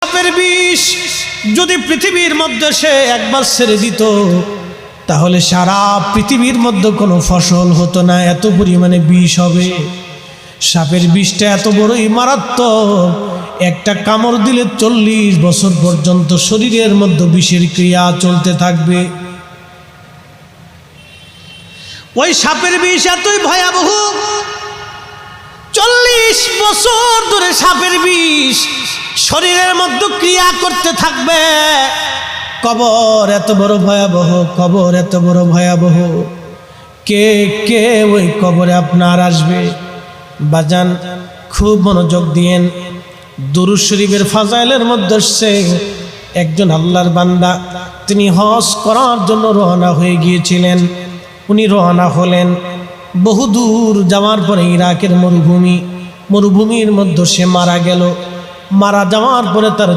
সাপের বিষ যদি পৃথিবীর মধ্যে সে একবার ছেড়ে দিত তাহলে সারা পৃথিবীর মধ্যে কোনো ফসল হতো না, এত পরিমাণে বিষ হবে। সাপের বিষটা এত বড়ই মারাত্মক, একটা কামড় দিলে 40 বছর পর্যন্ত শরীরের মধ্যে বিষের ক্রিয়া চলতে থাকবে। ওই সাপের বিষ এতই ভয়াবহ, 40 বছর ধরে সাপের বিষ শরীরের মধ্যে ক্রিয়া করতে থাকবে। কবর এত বড় ভয়াবহ, কবর এত বড় ভয়াবহ। কে কে ওই কবরে আপনার আসবে? বাজান খুব মনোযোগ দিয়েন। দুরূদ শরীফের ফাজাইলের মধ্যে আসছে, একজন আল্লাহর বান্দা তিনি হজ করার জন্য রওনা হয়ে গিয়েছিলেন। উনি রওনা হলেন, বহু দূর যাওয়ার পরে ইরাকের মরুভূমির মধ্যে সে মারা গেল। মারা যাওয়ার পরে তার